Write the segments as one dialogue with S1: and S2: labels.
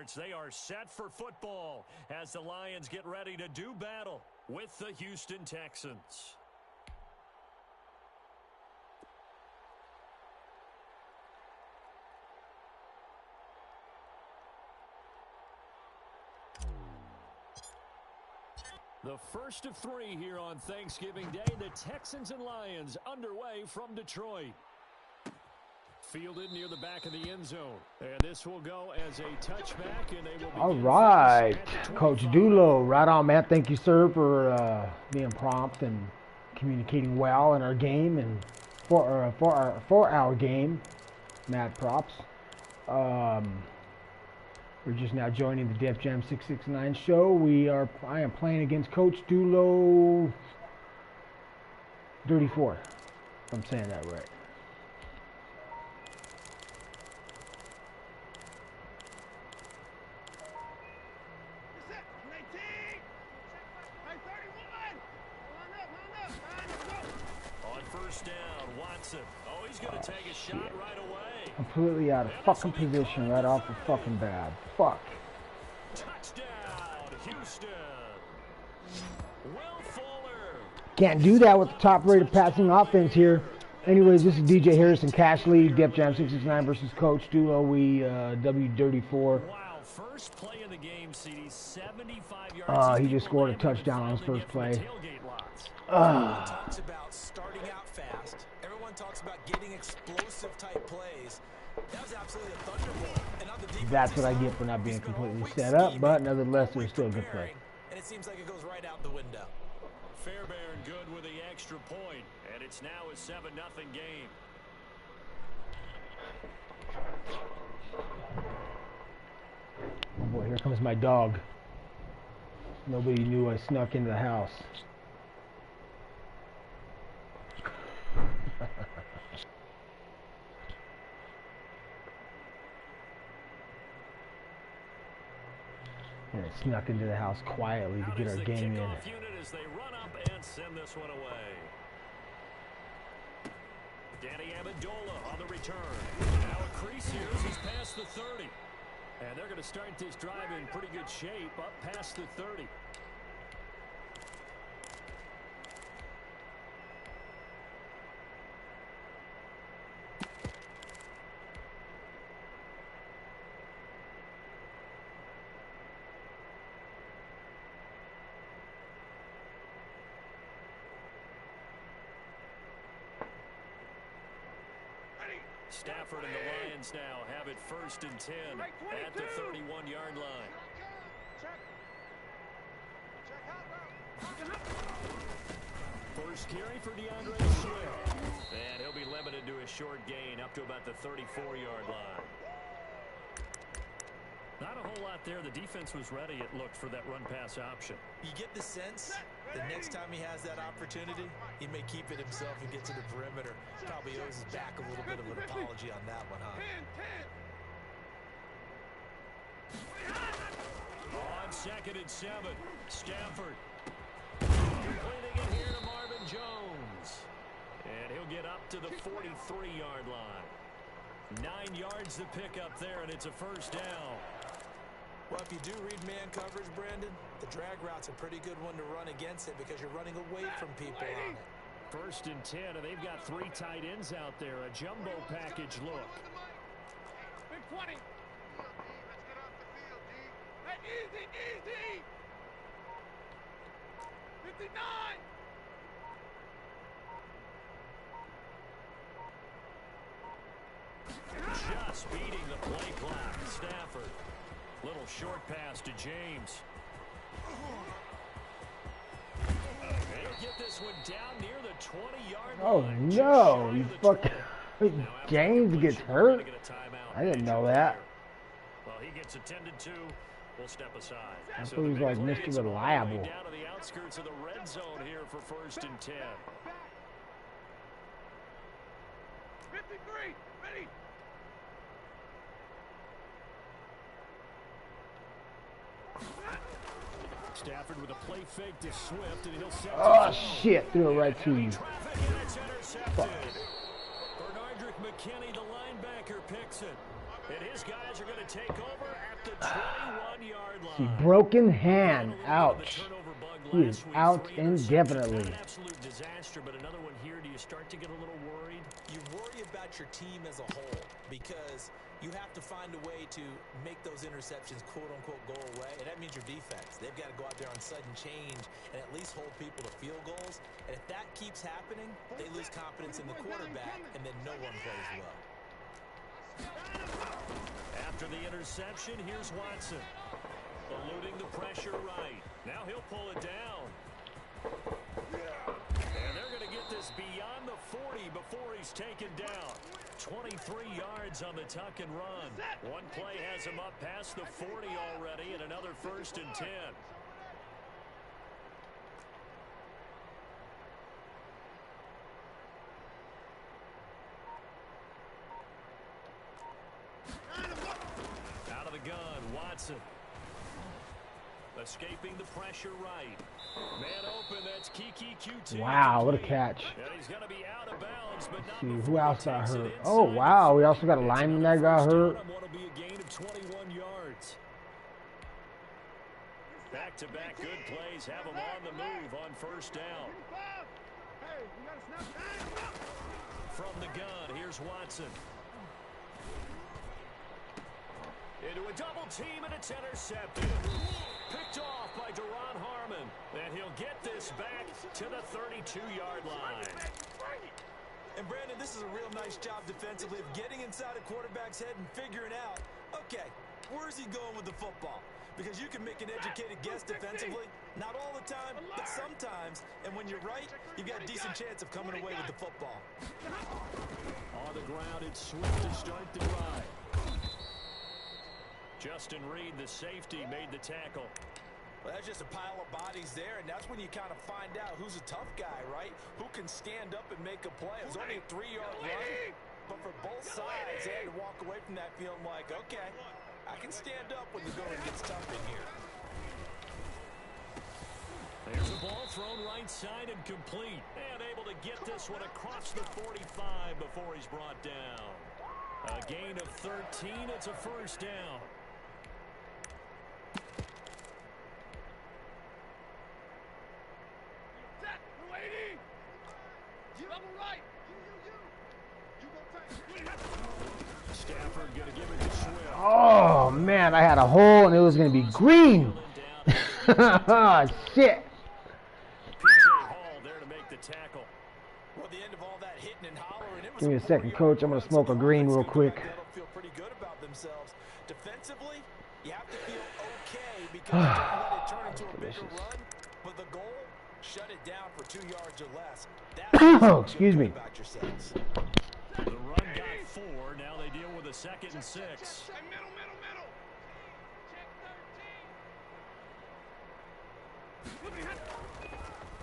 S1: starts. They are set for football as the Lions get ready to do battle with the Houston Texans. The first of 3 here on Thanksgiving Day. The Texans and Lions underway from Detroit. Fielded near the back of the end zone. And this will go as a touchback. And they will
S2: all right. Coach Dulo, right on, man. Thank you, sir, for being prompt and communicating well in our game and for our game. Mad props. We're just now joining the Defjam669 show. I am playing against Coachdulodirty4. If I'm saying that right.
S1: On first down, Watson. Oh, he's going to take a shot right away.
S2: Completely out of fucking position right off the fucking bat. Fuck.
S1: Touchdown, Houston. Will Fuller.
S2: Can't do that with the top-rated passing offense here. Anyways, this is Djharrison, CashLeague, Defjam669 versus Coach Dulo. We W34.
S1: Wow, first play of the game, CD, 75 yards.
S2: He just scored a touchdown on his first play.
S3: Everyone talks about starting out fast. Everyone talks about getting explosive type plays. That was absolutely a thunderbolt. And on the defensive
S2: That's what I get for not being completely set up, but nevertheless, it was still a good play.
S3: And it seems like it goes right out the window.
S1: Fairbairn good with the extra point, and it's now a 7-0 game.
S2: Oh boy, here comes my dog. Nobody knew I snuck into the house. And I snuck into the house quietly to get our game in.
S1: As they run up and send this one away. Danny Amendola on the return. Now a crease here as he's past the 30. And they're going to start this drive in pretty good shape up past the 30. Stafford and the Lions now have it 1st and 10 at the 31-yard line. First carry for DeAndre Swift. And he'll be limited to a short gain up to about the 34-yard line. Not a whole lot there. The defense was ready, it looked, for that run-pass option.
S3: You get the sense the next time he has that opportunity, he may keep it himself and get to the perimeter. Probably owes his back a little bit of an apology on that one, huh?
S1: On 2nd and 7, Stafford. Completing it here to Marvin Jones. And he'll get up to the 43-yard line. 9 yards to pick up there, and it's a first down.
S3: Well, if you do read man coverage, Brandon, the drag route's a pretty good one to run against it because you're running away from people on it.
S1: 1st and 10, and they've got 3 tight ends out there. A jumbo package look.
S4: Big 20. Let's get off the field, D. Hey, easy. 59.
S1: Just beating the play clock. Stafford. Little short pass to James. They'll get this one down near the 20-yard line.
S2: Oh no, you fucking James gets hurt. I didn't know that.
S1: Well, he gets attended to. We'll step aside.
S2: I thought he was like Mr. Reliable.
S1: Down to the outskirts of the red zone here for 1st and 10.
S4: 53. Ready.
S1: Stafford with a play fake to Swift, and he'll set.
S2: Oh shit, threw it right to you.
S1: Fuck. Bernardrick McKinney, the linebacker, picks it. And his guys are going to take over at the 21-yard line.
S2: See, broken hand.
S1: The
S2: Ouch.
S1: turnover bug
S2: He
S1: last
S2: is
S1: week,
S2: out
S1: 3 interceptions.
S2: indefinitely.
S1: Not an absolute disaster, but another one here. Do you start to get a little worried?
S3: You worry about your team as a whole because you have to find a way to make those interceptions quote-unquote go away, and that means your defense. They've got to go out there on sudden change and at least hold people to field goals, and if that keeps happening, they lose confidence in the quarterback, and then no one plays well.
S1: After the interception, here's Watson. Eluding the pressure right. Now he'll pull it down. And they're going to get this beyond the 40 before he's taken down. 23 yards on the tuck and run. One play has him up past the 40 already, and another 1st and 10. Out of the gun, Watson. Escaping the pressure right. Man open, that's Kiki QT.
S2: Wow, what a catch.
S1: And he's going to be out of bounds, but not
S2: See,
S1: before
S2: who else
S1: he
S2: got
S1: takes it
S2: hurt?
S1: inside
S2: Oh,
S1: the
S2: wow. We
S1: 40.
S2: also got a
S1: It's
S2: lineman
S1: another
S2: that got
S1: first
S2: hurt.
S1: down on what will be a gain of 21 yards. Back-to-back good plays have him on the move on 1st down.
S4: Hey, you got to snap.
S1: From the gun, here's Watson. Into a double team, and it's intercepted. Picked off by Duron Harmon. And he'll get this back to the 32-yard line.
S3: And Brandon, this is a real nice job defensively of getting inside a quarterback's head and figuring out, okay, where's he going with the football? Because you can make an educated guess defensively, not all the time, but sometimes. And when you're right, you've got a decent chance of coming away with the football.
S1: On the ground, it's Swift to start the drive. Justin Reed, the safety, made the tackle.
S3: Well, that's just a pile of bodies there, and that's when you kind of find out who's a tough guy, right? Who can stand up and make a play. It was only a 3-yard run, but for both sides, they had to walk away from that feeling like, okay, I can stand up when the going gets tough in here.
S1: There's a ball thrown right side and complete. And able to get this one across the 45 before he's brought down. A gain of 13. It's a 1st down. Stafford gonna give it to Swift.
S2: Oh, man, I had a hole and it was going to be green. Oh, shit.
S1: PJ Hall there to make the tackle.
S3: Well, the end of all that hitting and hollering, it was
S2: Give me a second, coach. I'm going to smoke a green real quick.
S3: They'll feel pretty good about themselves. Defensively, you have to feel okay because you don't let it turn into a bigger run. But the goal, shut it down for 2 yards or less.
S2: Oh, excuse me.
S3: About yourselves.
S1: The run got 4. Now they deal with a 2nd and 6.
S4: Middle.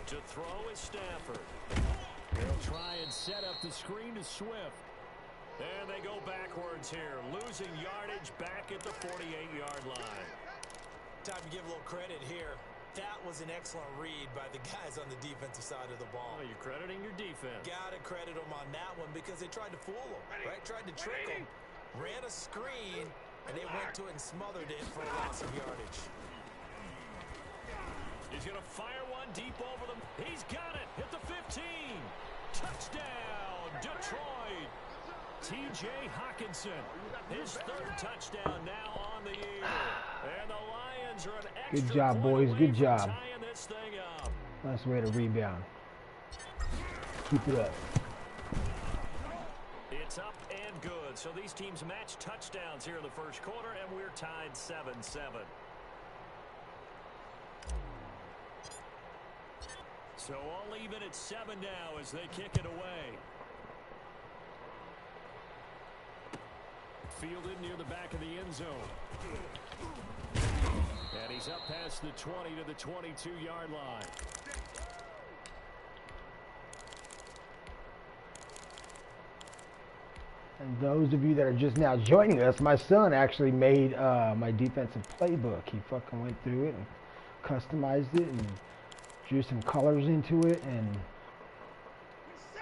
S1: To throw is Stafford. They'll try and set up the screen to Swift. And they go backwards here, losing yardage back at the 48-yard line.
S3: Time to give a little credit here. That was an excellent read by the guys on the defensive side of the ball.
S1: Oh, you're crediting your defense.
S3: Gotta credit them on that one because they tried to fool them, right? Tried to trick them. Ran a screen, and they went to it and smothered it for a loss of yardage.
S1: He's going to fire one deep over them. He's got it. Hit the 15. Touchdown, Detroit. T.J. Hawkinson. His 3rd touchdown now on the year. And the Lions are an extra
S2: Good job,
S1: point
S2: boys.
S1: away
S2: Good
S1: from
S2: job.
S1: tying this thing up.
S2: Nice way to rebound. Keep it up.
S1: It's up and good. So these teams match touchdowns here in the 1st quarter, and we're tied 7-7. So all even at 7 now as they kick it away. Fielded near the back of the end zone. And he's up past the 20 to the 22-yard line.
S2: And those of you that are just now joining us, my son actually made my defensive playbook. He fucking went through it and customized it and drew some colors into it, and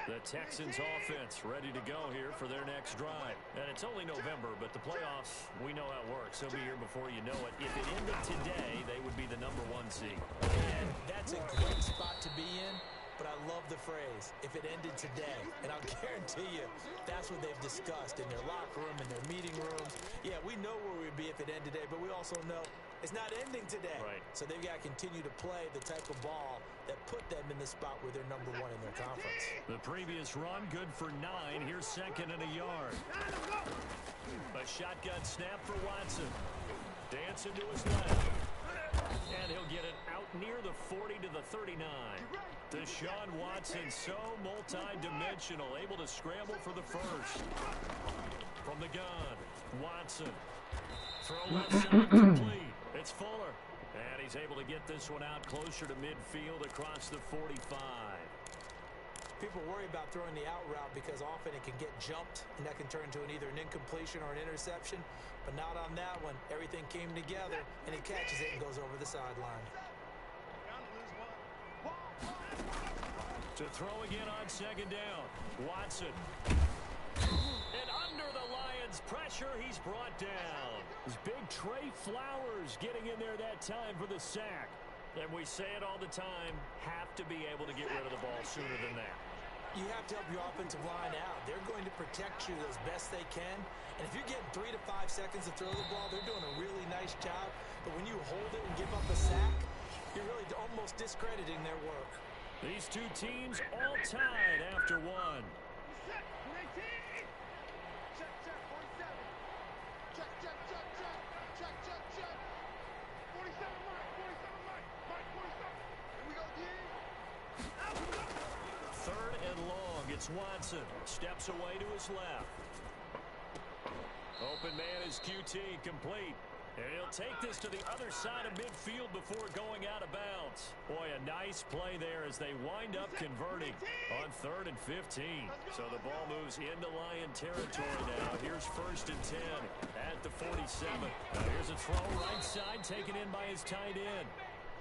S1: The Texans offense ready to go here for their next drive. And it's only November, but the playoffs, we know how it works. They'll be here before you know it. If it ended today, they would be the #1 seed.
S3: And that's a great spot to be in, but I love the phrase, if it ended today. And I'll guarantee you, that's what they've discussed in their locker room, in their meeting rooms. Yeah, we know where we'd be if it ended today, but we also know it's not ending today.
S1: Right.
S3: So they've got to continue to play the type of ball that put them in the spot where they're #1 in their conference.
S1: The previous run, good for 9. Here's 2nd and a yard. A shotgun snap for Watson. Dancing to his left. And he'll get it out near the 40 to the 39. Deshaun Watson, so multi-dimensional, able to scramble for the first. From the gun, Watson. Throw left side complete. It's Fuller. And he's able to get this one out closer to midfield across the 45.
S3: People worry about throwing the out route because often it can get jumped, and that can turn into either an incompletion or an interception. But not on that one. Everything came together, and he catches it and goes over the sideline.
S1: To throw again on 2nd down. Watson. And under the Lions' pressure, he's brought down. His big Trey Flowers getting in there that time for the sack. And we say it all the time, have to be able to get rid of the ball sooner than that.
S3: You have to help your offensive line out. They're going to protect you as best they can. And if you're getting 3 to 5 seconds to throw the ball, they're doing a really nice job. But when you hold it and give up a sack, you're really almost discrediting their work.
S1: These two teams all tied after 1. Third and long. It's Watson. Steps away to his left. Open man is QT, complete. And he'll take this to the other side of midfield before going out of bounds. Boy, a nice play there as they wind up converting on 3rd and 15. So the ball moves into Lion territory now. Here's 1st and 10 at the 47. Now here's a throw right side taken in by his tight end.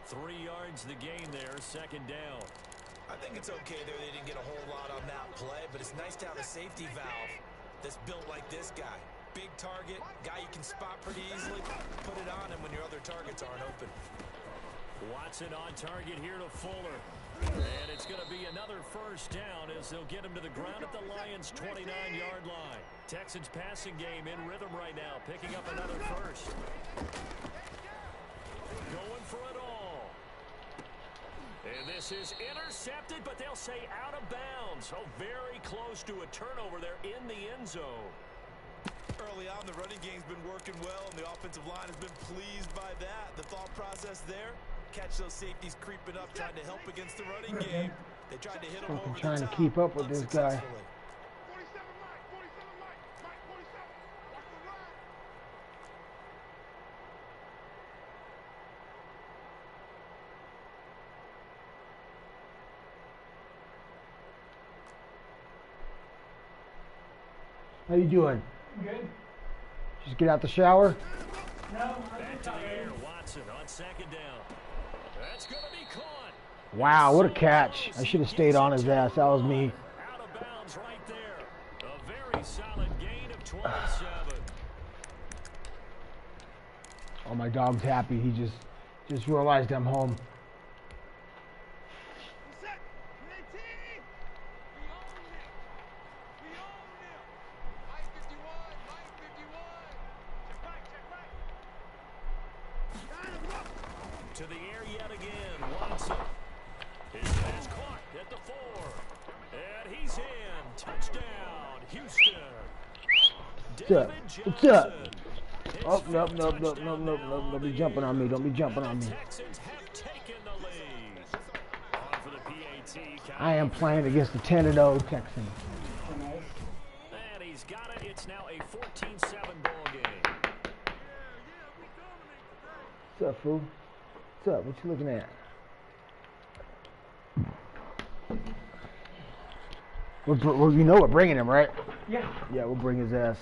S1: 3 yards the gain there, 2nd down.
S3: I think it's okay there. They didn't get a whole lot on that play, but it's nice to have a safety valve that's built like this guy. Big target, guy you can spot pretty easily. Put it on him when your other targets aren't open.
S1: Watson on target here to Fuller. And it's going to be another 1st down as they'll get him to the ground at the Lions' 29-yard line. Texans passing game in rhythm right now, picking up another 1st. Going for it all. And this is intercepted, but they'll say out of bounds. Oh, very close to a turnover there in the end zone.
S3: Early on, the running game's been working well, and the offensive line has been pleased by that. The thought process there, catch those safeties creeping up, trying to help against the running game. They tried to hit him over the top.
S2: Trying to keep up with this guy.
S4: 47 Mike, 47 Mike, Mike 47. Watch the run.
S2: How you doing?
S5: Good.
S2: Just get out the shower?
S5: No,
S1: Back to the air, Watson on 2nd down. That's going to be caught.
S2: Wow, what a catch. I should have stayed on his ass. That was me.
S1: Out of bounds right there. A very solid gain of 27.
S2: Oh, my dog's happy. He just realized I'm home.
S4: Set. 19. We own him. We own him. Mike 51. Mike 51. Check right. Check right. Got him up.
S1: To the air yet again. Watson. His pass caught at the 4. And he's in. Touchdown, Houston. David Johnson.
S2: What's up? Oh, nope. Don't be jumping on me. Don't be jumping on me.
S1: Texans have taken the lead. On for the PAT.
S2: I am playing against the 10-0 Texans.
S1: And he's got it. It's now a 14-7 ball game.
S2: What's up, fool? What's up? What you looking at? You know we're bringing him, right?
S5: Yeah.
S2: Yeah, we'll bring his ass.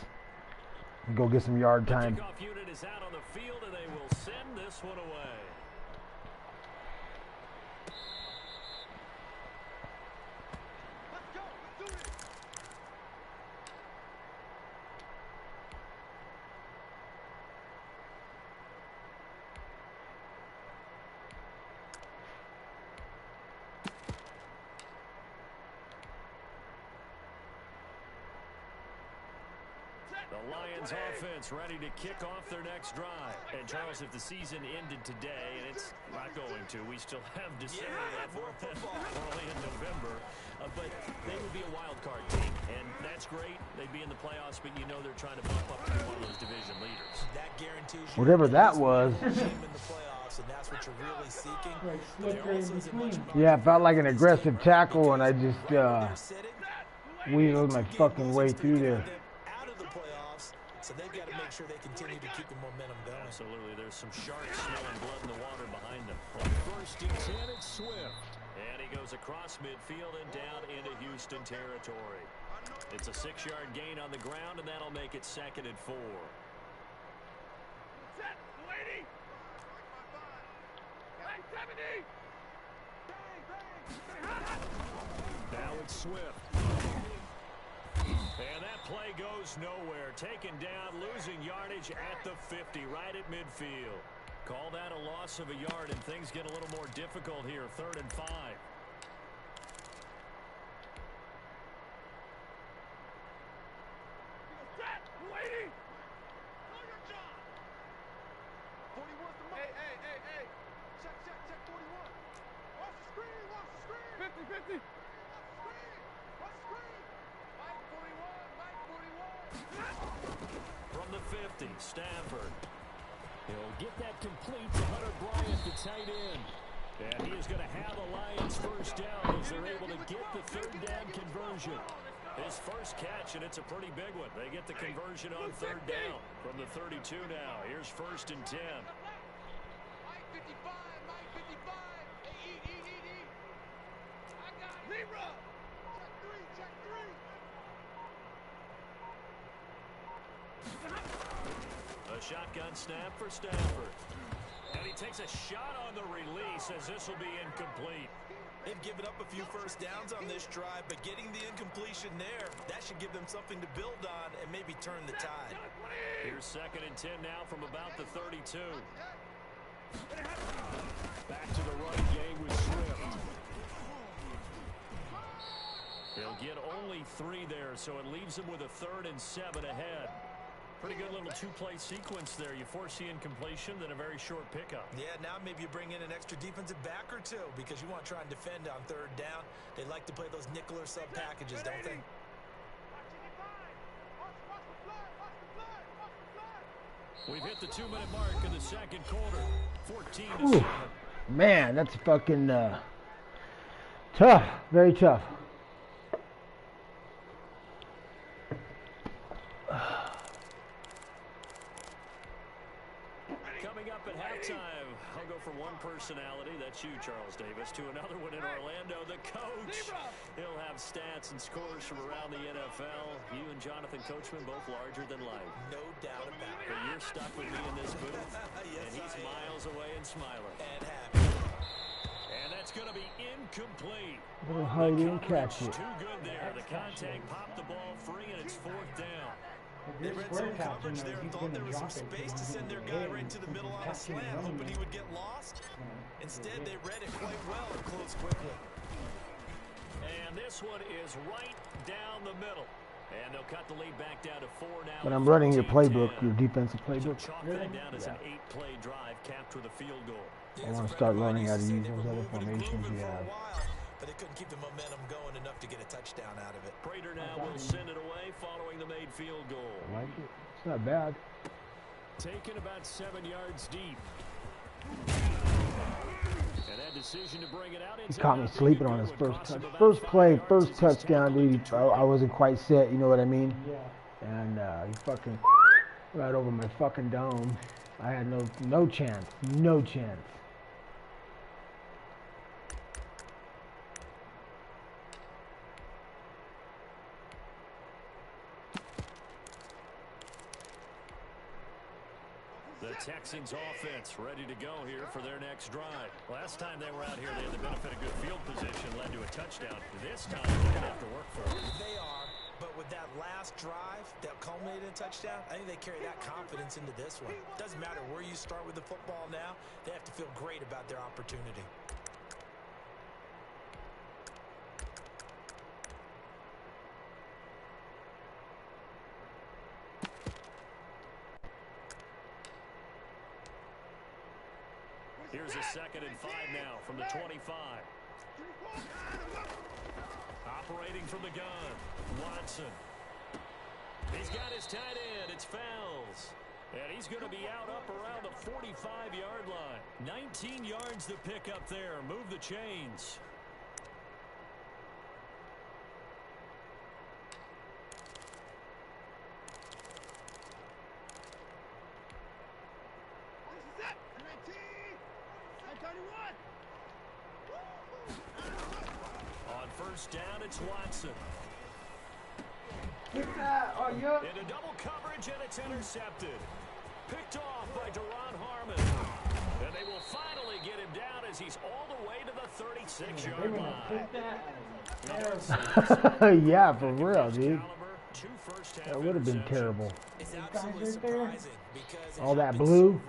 S2: Go get some yard time.
S1: Kickoff unit is out on the field, and they will send this one away.
S4: Let's go. Let's
S1: Lions offense ready to kick off their next drive. And Charles, if the season ended today, and it's not going to, we still have December left early in November, but they would be a wild card team, and that's great. They'd be in the playoffs, but you know they're trying to bump up to be one of those division leaders.
S3: That guarantees you
S2: Whatever that was.
S3: in the playoffs, and that's what you're really seeking. There also isn't much margin
S2: Yeah, it felt like an aggressive tackle, and I just
S3: sitting.
S2: wheeled my fucking way through there.
S3: Out of the playoffs, so they've got to make sure they continue to keep the momentum going.
S1: Absolutely. There's some sharks smelling blood in the water behind them. On 1st and 10, it's Swift. And he goes across midfield and down into Houston territory. It's a 6-yard gain on the ground, and that'll make it 2nd and 4.
S4: Set, lady. Hey, 70.
S1: Now it's Swift. And that play goes nowhere. Taken down, losing yardage at the 50, right at midfield. Call that a loss of a yard, and things get a little more difficult here. 3rd and 5.
S4: Set, lady. Know your job. 41's the mark. Hey. Check, 41. Watch the screen. 50. Watch the screen. Mike 41.
S1: From the 50, Stafford. He'll get that complete to Hunter Bryant, the tight end. And he is going to have a Lions first down as they're able to get the 3rd down conversion. His first catch, and it's a pretty big one. They get the conversion on 3rd down from the 32 now. Here's 1st and 10.
S4: Mike 55. Hey, eat. I got it. Zero. Check 3.
S1: A shotgun snap for Stafford. And he takes a shot on the release as this will be incomplete.
S3: They've given up a few first downs on this drive, but getting the incompletion there, that should give them something to build on and maybe turn the tide.
S1: Here's 2nd and 10 now from about the 32. Back to the run game with Swift. He'll get only 3 there, so it leaves him with a 3rd and 7 ahead. Pretty good little 2-play sequence there. You force the incompletion, then a very short pickup.
S3: Yeah, now maybe you bring in an extra defensive back or two because you want to try and defend on 3rd down. They like to play those nickel or sub packages, don't they?
S1: We've hit the 2-minute mark in the 2nd quarter. 14-7.
S2: Man, that's fucking tough. Very tough.
S1: Coming up at halftime, I'll go from one personality, that's you, Charles Davis, to another one in Orlando, the coach. He'll have stats and scores from around the NFL. You and Jonathan Coachman both larger than life.
S3: No doubt about it.
S1: But you're stuck with me in this booth,
S3: Yes,
S1: and he's miles away and smiling.
S3: And happy.
S1: And that's going to be incomplete.
S2: Little hide and catch it.
S1: Too good there. The contact popped the ball free, and it's 4th down.
S3: They read zone coverage there and thought there was some space to send their guy right to the middle on a slant, hoping he would get lost. Instead, they read it quite well and closed quickly.
S1: And this one is right down the middle. And they'll cut the lead back down to 4 now.
S2: When I'm running your playbook, your defensive
S1: So
S2: playbook,
S1: chalk that down as an 8-play drive capped with a field goal.
S2: I want to start learning how to use those other formations you have.
S3: But they couldn't keep the momentum going enough to get a touchdown out of it.
S1: Prater now will send it away following the made field goal.
S2: I like it. It's not bad.
S1: Taken about 7 yards deep. And that decision to bring it out.
S2: He caught me sleeping on his first touch. First play, first touchdown, dude. I wasn't quite set, you know what I mean? Yeah. And he fucking right over my fucking dome. I had no chance. No chance.
S1: The Texans offense ready to go here for their next drive. Last time they were out here, they had the benefit of good field position, led to a touchdown. This time, they're going to have to work for it.
S3: They are, but with that last drive that culminated in a touchdown, I think they carry that confidence into this one. Doesn't matter where you start with the football now, they have to feel great about their opportunity.
S1: Here's a 2nd and 5 now from the 25. Operating from the gun, Watson. He's got his tight end. It's Fells. And he's going to be out up around the 45-yard line. 19 yards to pick up there. Move the chains. On first down, it's Watson. Into double coverage, and it's intercepted. Picked off by Deron Harmon. And they will finally get him down as he's all the way to the 36-yard line.
S2: Yeah, for real, dude. That would have been terrible.
S3: It's absolutely surprising because
S2: all that blue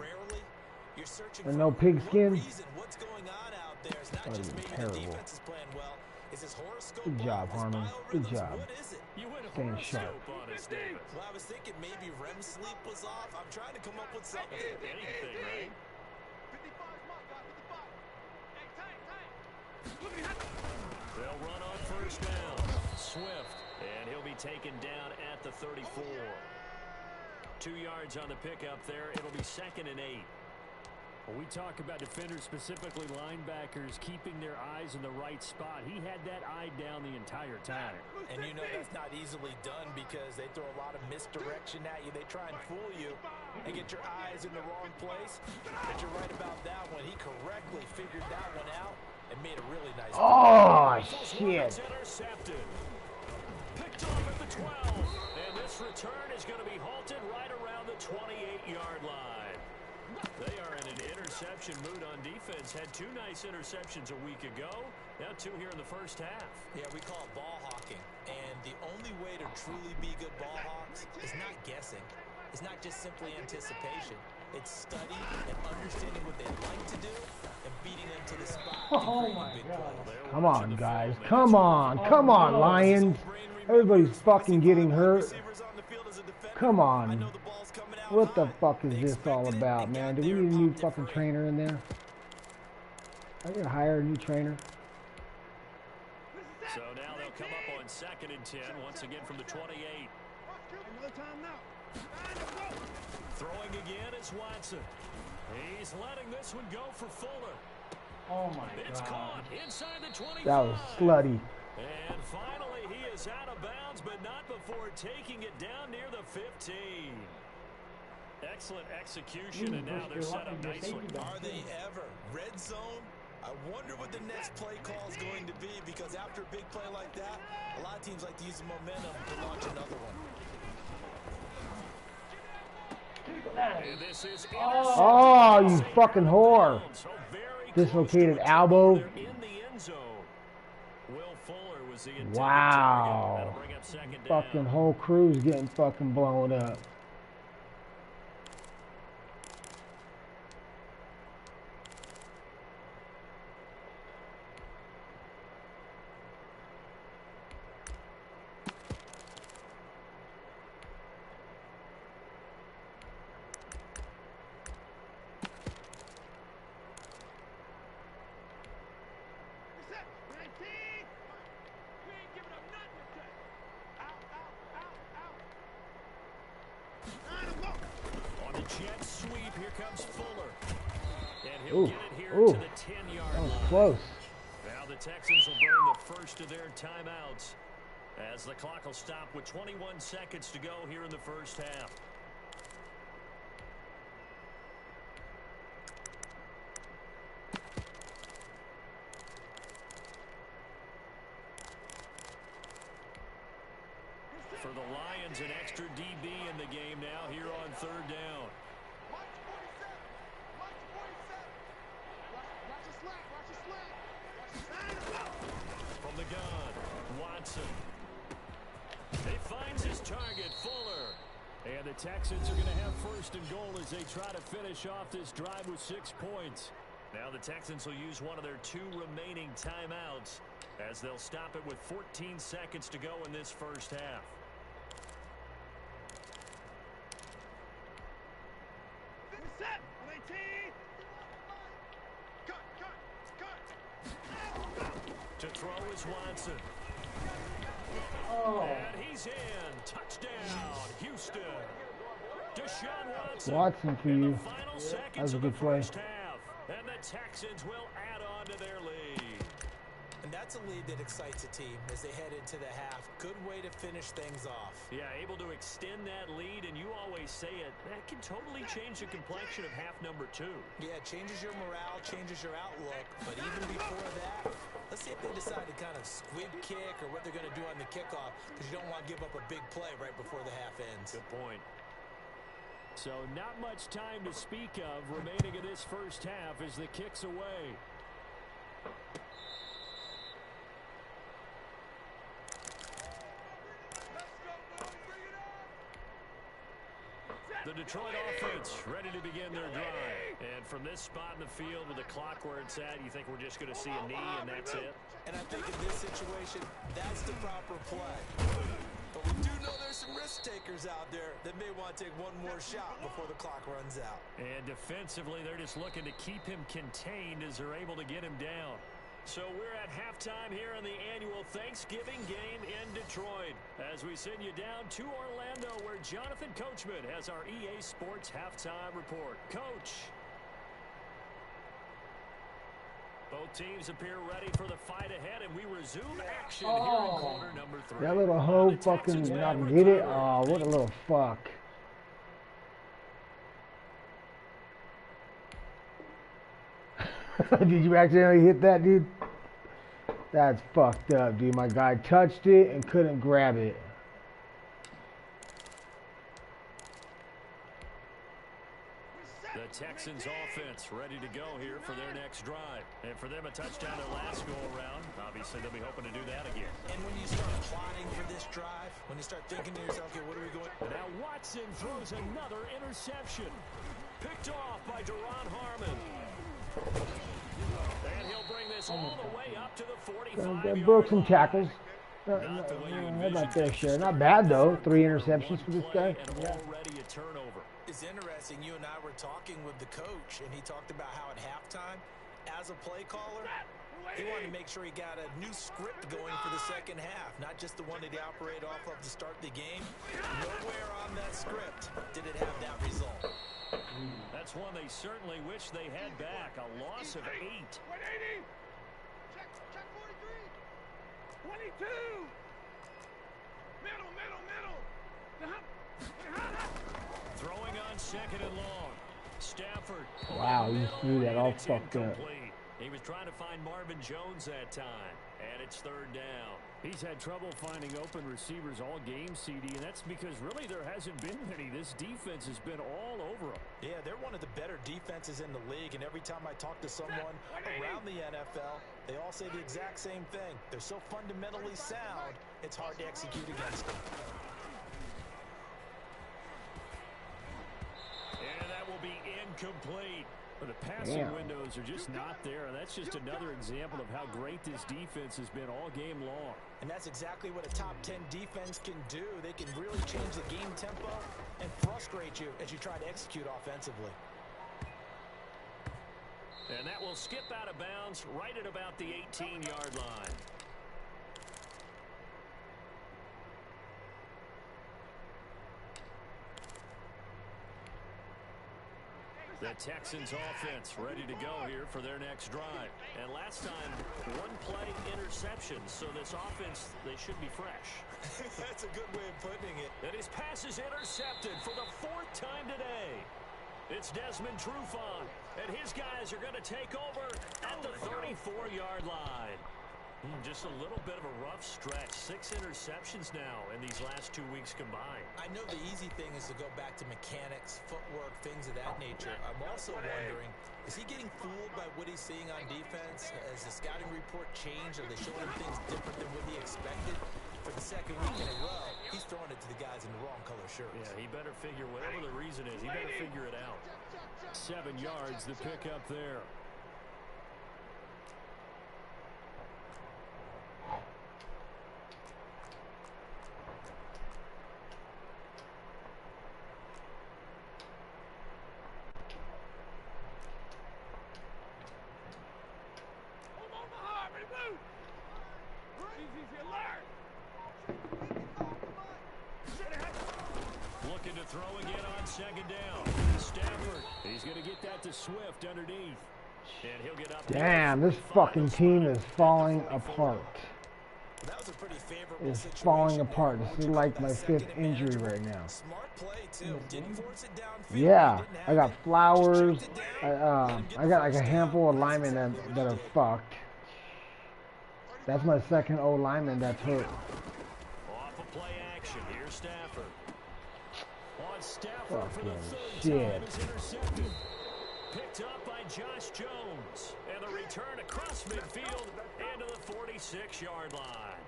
S3: you're searching
S2: and
S3: for
S2: no pigskin.
S3: what's going on out there. It's not
S2: That
S3: just
S2: would be
S3: maybe
S2: terrible.
S3: the defense is playing well. Is his horoscope
S2: Good job,
S3: off? His
S2: Harmon. Good
S3: biorhythms?
S2: job.
S3: What is it?
S1: You went
S2: Staying
S1: horoscope
S2: sharp.
S1: on us, David.
S3: Well, I was thinking maybe REM sleep was off. I'm trying to come up with something.
S1: Anything, right?
S4: 55's mark, guys, 55. Hey, tight.
S1: They'll run on first down. Swift, and he'll be taken down at the 34. 2 yards on the pickup there. It'll be 2nd and 8.
S5: When we talk about defenders, specifically linebackers, keeping their eyes in the right spot, he had that eye down the entire time.
S3: And you know that's not easily done because they throw a lot of misdirection at you. They try and fool you and get your eyes in the wrong place. But you're right about that one. He correctly figured that one out and made a really nice play.
S2: Oh, shit.
S1: Intercepted. Picked off at the 12. And this return is going to be halted right around the 28-yard line. They are in an interception mood on defense. Had 2 nice interceptions a week ago. Now 2 here in the first half.
S3: Yeah, we call it ball hawking. And the only way to truly be good ball hawks is not guessing. It's not just simply anticipation. It's study and understanding what they'd like to do and beating them to the spot.
S2: Oh, my God. Come on, guys. Come on. Come on, Lions. Everybody's fucking getting hurt. Come on. What the fuck is this all about, man? Do we need a new fucking trainer in there? I gotta hire a new trainer.
S1: So now they'll come up on 2nd and 10, once again from the 28. Throwing again is Watson. He's letting this one go for Fuller.
S2: Oh my
S1: It's caught inside the 25.
S2: That was slutty.
S1: And finally he is out of bounds, but not before taking it down near the 15. Excellent execution, and now they're set up nicely.
S3: Are they ever? Red zone? I wonder what the next play call is going to be because after a big play like that, a lot of teams like to use the momentum to launch another one.
S1: And this is
S2: Oh, you fucking whore. Dislocated elbow.
S1: They're in the end zone. Will Fuller was the intended
S2: Wow.
S1: target. That'll bring up 2nd down.
S2: Fucking whole crew's getting fucking blown up.
S1: On the jet sweep, here comes Fuller. And he'll
S2: Ooh,
S1: get it here
S2: ooh.
S1: to the 10-yard
S2: That was
S1: line.
S2: close.
S1: Now the Texans will burn the first of their timeouts as the clock will stop with 21 seconds to go here in the first half. For the Lions, an extra DB in the game now here on 3rd down.
S4: Watch 47. Watch 47. Watch your slack. Watch your slack. Watch your slack.
S1: From the gun, Watson. He finds his target, Fuller.
S5: And the Texans are going to have 1st and goal as they try to finish off this drive with 6 points.
S1: Now the Texans will use one of their 2 remaining timeouts as they'll stop it with 14 seconds to go in this first half.
S4: Set. 18.
S1: To throw is Watson.
S2: Oh.
S1: And he's in. Touchdown, Houston. Deshaun Watson.
S2: Watson for
S1: in
S2: you.
S1: the final seconds
S2: That was a
S1: of the
S2: good play.
S1: first half. And the Texans will add on to their lead.
S3: And that's a lead that excites a team as they head into the half. Good way to finish things off.
S1: Yeah, able to extend that lead, and you always say it, that can totally change the complexion of half number 2.
S3: Yeah, it changes your morale, changes your outlook. But even before that, let's see if they decide to kind of squib kick or what they're going to do on the kickoff, because you don't want to give up a big play right before the half ends.
S1: Good point.
S5: So not much time to speak of remaining in this first half as the kick's away.
S1: The Detroit offense ready to begin their drive. And from this spot in the field with the clock where it's at, you think we're just going to see a knee and that's it?
S3: And I think in this situation, that's the proper play. But we do know there's some risk takers out there that may want to take one more shot before the clock runs out.
S1: And defensively, they're just looking to keep him contained as they're able to get him down. So we're at halftime here in the annual Thanksgiving game in Detroit as we send you down to Orlando where Jonathan Coachman has our EA Sports halftime report. Coach. Both teams appear ready for the fight ahead, and we resume action here in quarter number 3.
S2: That little hoe fucking not get it. Oh, what a little fuck. Did you accidentally hit that, dude? That's fucked up, dude. My guy touched it and couldn't grab it.
S1: The Texans offense ready to go here for their next drive. And for them, a touchdown their last go-around. Obviously, they'll be hoping to do that again.
S3: And when you start plotting for this drive, when you start thinking to yourself, okay, what are we going?
S5: Now Watson throws another interception.
S1: Picked off by Duron Harmon. And he'll bring this all the way up to the 45-yard
S2: Broke some
S1: line.
S2: tackles.
S1: Not the way you
S2: Not
S1: envisioned
S2: their
S1: things.
S2: share. Not bad though. 3 interceptions for this guy.
S1: And
S2: Yeah.
S1: already a turnover.
S3: It's interesting. You and I were talking with the coach, and he talked about how at halftime, as a play caller, he wanted to make sure he got a new script going for the second half, not just the one that he operated off of to start the game. Nowhere on that script did it have that result.
S1: That's one they certainly wish they had back. A loss of 8.
S4: 180. Check 43. 22. Middle.
S1: Throwing on second and long. Stafford.
S2: Wow, he threw that all
S1: It's
S2: fucked up.
S1: incomplete. He was trying to find Marvin Jones that time. And it's third down.
S5: He's had trouble finding open receivers all game, CD, and that's because really there hasn't been many. This defense has been all over them.
S3: Yeah, they're one of the better defenses in the league, and every time I talk to someone around the NFL, they all say the exact same thing. They're so fundamentally sound, it's hard to execute against them.
S1: And that will be incomplete.
S5: But the passing windows are just not there, and that's just another example of how great this defense has been all game long.
S3: And that's exactly what a top 10 defense can do. They can really change the game tempo and frustrate you as you try to execute offensively.
S1: And that will skip out of bounds right at about the 18-yard line. The Texans offense ready to go here for their next drive. And last time, one play interception. So this offense, they should be fresh.
S3: That's a good way of putting it.
S1: And his pass is intercepted for the 4th time today. It's Desmond Trufant. And his guys are going to take over at the 34-yard line. Just a little bit of a rough stretch. 6 interceptions now in these last 2 weeks combined.
S3: I know the easy thing is to go back to mechanics, footwork, things of that nature. I'm also wondering, is he getting fooled by what he's seeing on defense? Has the scouting report changed? Are they showing him things different than what he expected? For the second week in a row, he's throwing it to the guys in the wrong color shirts.
S1: Yeah, he better figure, whatever the reason is, he better figure it out.
S5: 7 yards, the pickup there. Swift underneath. And he'll get up.
S2: Damn, this fucking team is falling apart.
S3: That was a pretty favorable
S2: It's
S3: situation
S2: falling
S3: there.
S2: apart. This is like my fifth injury right now.
S3: Smart play too. Didn't force it downfield.
S2: Yeah,
S3: Didn't have
S2: I got
S3: it.
S2: Flowers.
S3: Just checked it down.
S2: I got like a handful of linemen that are fucked. That's my second O lineman that's hurt.
S1: Off of play action. Here's Stafford. On Stafford for the
S2: Fucking
S1: third
S2: shit.
S1: time is intercepted. Picked up by Josh Jones. And the return across midfield and to the 46-yard line.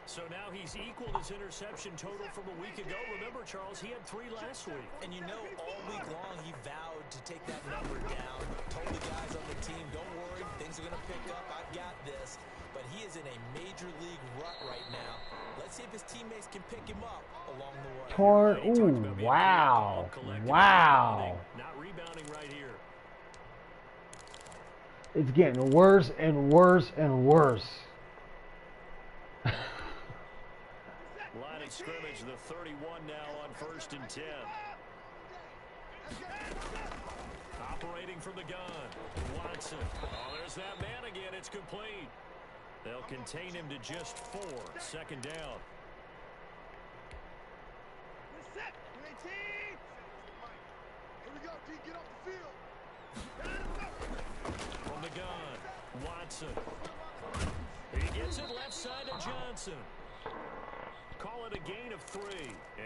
S1: So now he's equaled his interception total from a week ago. Remember, Charles, he had 3 last week.
S3: And you know, all week long he vowed to take that number down. Told the guys on the team, don't worry, things are going to pick up. I've got this. But he is in a major league rut right now. Let's see if his teammates can pick him up along the way.
S2: Torn. Ooh, wow. Wow.
S1: Not rebounding right here.
S2: It's getting worse and worse and worse.
S1: Line of scrimmage, the 31 now on 1st and 10. Operating from the gun. Watson. Oh, there's that man again. It's complete. They'll contain him to just 4. Second down. From the gun. Watson. He gets it left side to Johnson. Call it a gain of 3.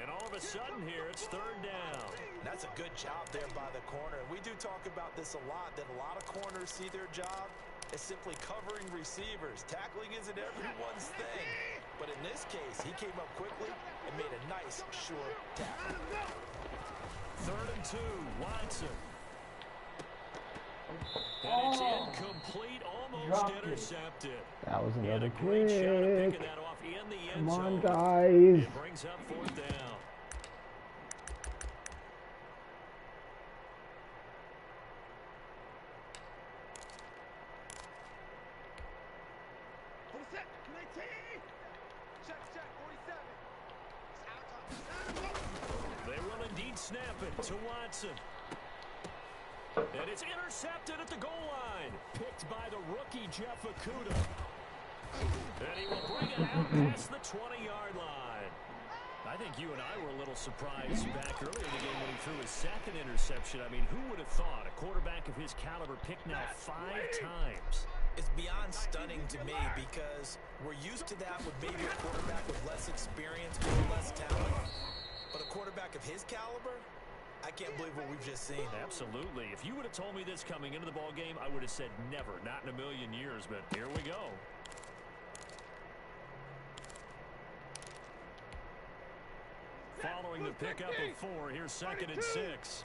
S1: And all of a sudden here, it's 3rd down.
S3: That's a good job there by the corner. We do talk about this a lot, that a lot of corners see their job as simply covering receivers. Tackling isn't everyone's thing. But in this case, he came up quickly and made a nice, sure tackle.
S1: 3rd and 2, Watson. And it's incomplete, almost intercepted.
S2: That was
S1: He had
S2: another
S1: a great shot at
S2: pick.
S1: picking that off in the end
S2: Come on,
S1: zone.
S2: guys.
S1: It brings up 4th down. They will indeed snap it to Watson. And it's intercepted at the goal line. Picked by the rookie, Jeff Okudah. And he will bring it out past the 20-yard line. I think you and I were a little surprised back earlier in the game when he threw his 2nd interception. I mean, who would have thought a quarterback of his caliber picked now 5 times?
S3: It's beyond stunning to me because we're used to that with maybe a quarterback with less experience or less talent. But a quarterback of his caliber, I can't believe what we've just seen.
S1: Absolutely. If you would have told me this coming into the ball game, I would have said never, not in a million years. But here we go. Following the pickup of 4, here's 2nd and 6.
S4: It's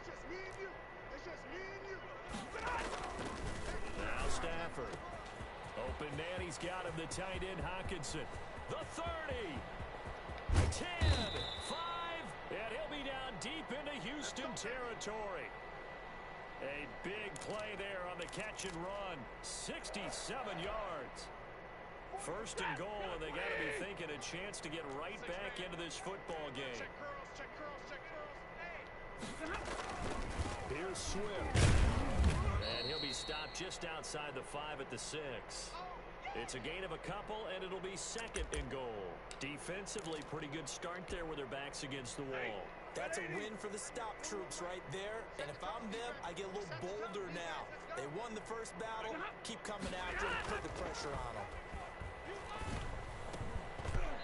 S4: just me and you. It's just me and you.
S1: Now Stafford. Open man, he's got him, the tight end Hockenson. The 30. 10. 5. And he'll be down deep into Houston territory. A big play there on the catch and run. 67 yards. 1st and goal, and they got to be thinking a chance to get right back into this football game.
S4: Check curls. Hey.
S1: Here's Swift. And he'll be stopped just outside the 5 at the 6. It's a gain of a couple, and it'll be 2nd and goal. Defensively, pretty good start there with their backs against the wall.
S3: That's a win for the stop troops right there. And if I'm them, I get a little bolder now. They won the first battle. Keep coming after them. Put the pressure on them.